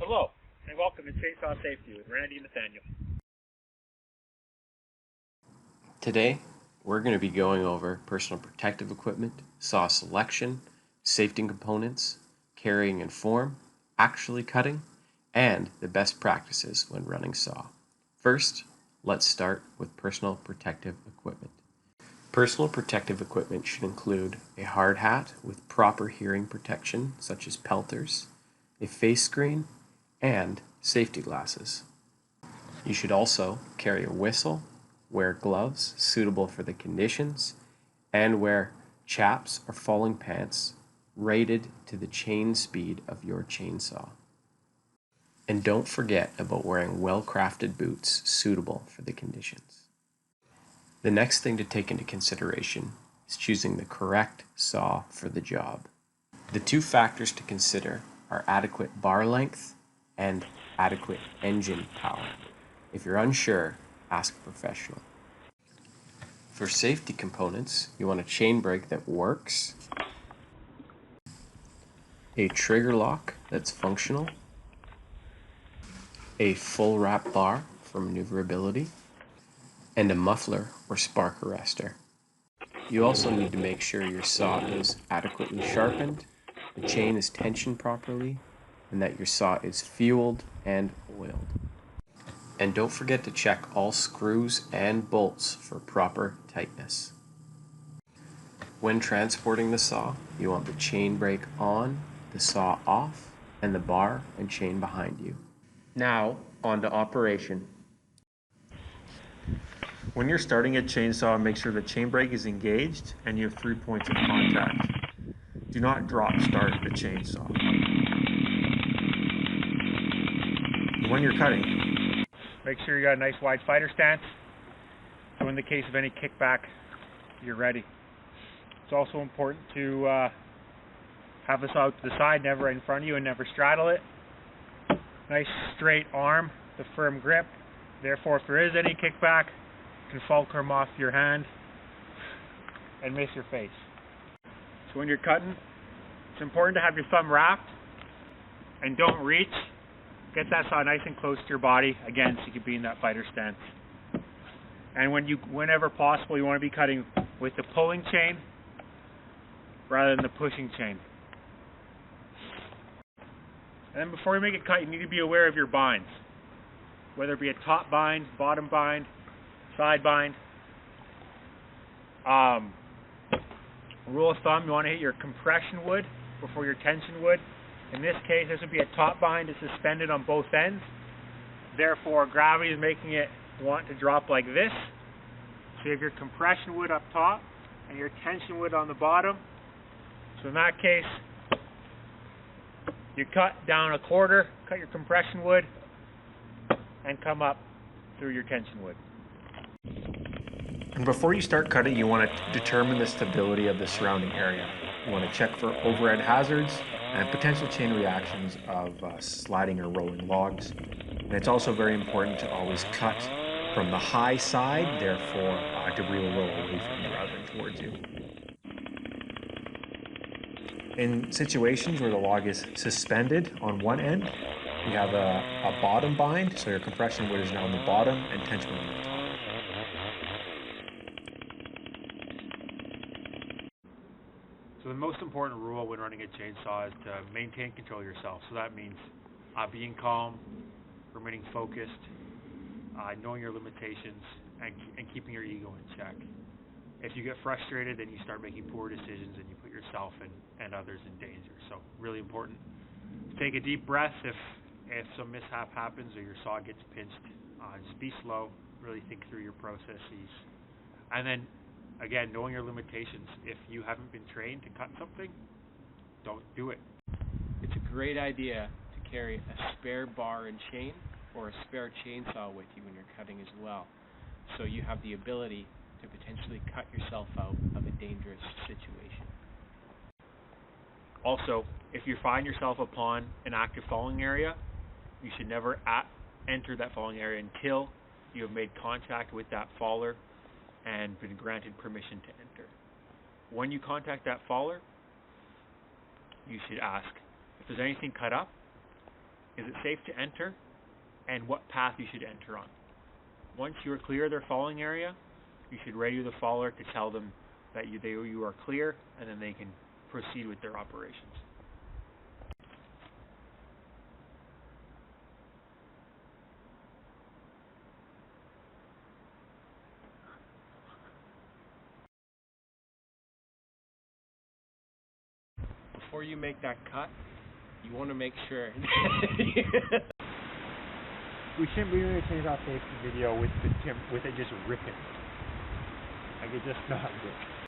Hello, and welcome to Chainsaw Safety with Randy and Nathaniel. Today, we're going to be going over personal protective equipment, saw selection, safety components, carrying and form, actually cutting, and the best practices when running saw. First, let's start with personal protective equipment. Personal protective equipment should include a hard hat with proper hearing protection, such as pelters, a face screen, and safety glasses. You should also carry a whistle, wear gloves suitable for the conditions, and wear chaps or falling pants rated to the chain speed of your chainsaw. And don't forget about wearing well-crafted boots suitable for the conditions. The next thing to take into consideration is choosing the correct saw for the job. The two factors to consider are adequate bar length and adequate engine power. If you're unsure, ask a professional. For safety components, you want a chain brake that works, a trigger lock that's functional, a full wrap bar for maneuverability, and a muffler or spark arrestor. You also need to make sure your saw is adequately sharpened, the chain is tensioned properly, and that your saw is fueled and oiled. And don't forget to check all screws and bolts for proper tightness. When transporting the saw, you want the chain brake on, the saw off, and the bar and chain behind you. Now, on to operation. When you're starting a chainsaw, make sure the chain brake is engaged and you have 3 points of contact. Do not drop start the chainsaw. When you're cutting, make sure you got a nice wide fighter stance, so in the case of any kickback, you're ready. It's also important to have the saw to the side, never in front of you, and never straddle it. Nice straight arm, the firm grip. Therefore, if there is any kickback, it can fulcrum off your hand and miss your face. So when you're cutting, it's important to have your thumb wrapped and don't reach. Get that saw nice and close to your body, again, so you can be in that fighter stance. And whenever possible, you want to be cutting with the pulling chain rather than the pushing chain. And then before you make a cut, you need to be aware of your binds, whether it be a top bind, bottom bind, side bind. Rule of thumb, you want to hit your compression wood before your tension wood. In this case, this would be a top bind. It's suspended on both ends. Therefore, gravity is making it want to drop like this. So you have your compression wood up top and your tension wood on the bottom. So in that case, you cut down a quarter, cut your compression wood, and come up through your tension wood. And before you start cutting, you want to determine the stability of the surrounding area. You want to check for overhead hazards and potential chain reactions of sliding or rolling logs. And it's also very important to always cut from the high side, therefore debris will roll away from you rather than towards you. In situations where the log is suspended on one end, you have a bottom bind, so your compression wood is now on the bottom and tension wood on the top. So the most important rule when running a chainsaw is to maintain control of yourself. So that means being calm, remaining focused, knowing your limitations, and keeping your ego in check. If you get frustrated, then you start making poor decisions and you put yourself and others in danger. So really important. Take a deep breath if some mishap happens or your saw gets pinched. Just be slow, really think through your processes. And then, again, knowing your limitations. If you haven't been trained to cut something, don't do it. It's a great idea to carry a spare bar and chain or a spare chainsaw with you when you're cutting as well, so you have the ability to potentially cut yourself out of a dangerous situation. Also, if you find yourself upon an active falling area, you should never enter that falling area until you have made contact with that faller and been granted permission to enter. When you contact that faller, you should ask if there's anything cut up, is it safe to enter, and what path you should enter on. Once you are clear of their falling area, you should radio the faller to tell them that you are clear, and then they can proceed with their operations. Before you make that cut, you want to make sure. We shouldn't be doing a chainsaw safety video with it just ripping. Like, it's just not good.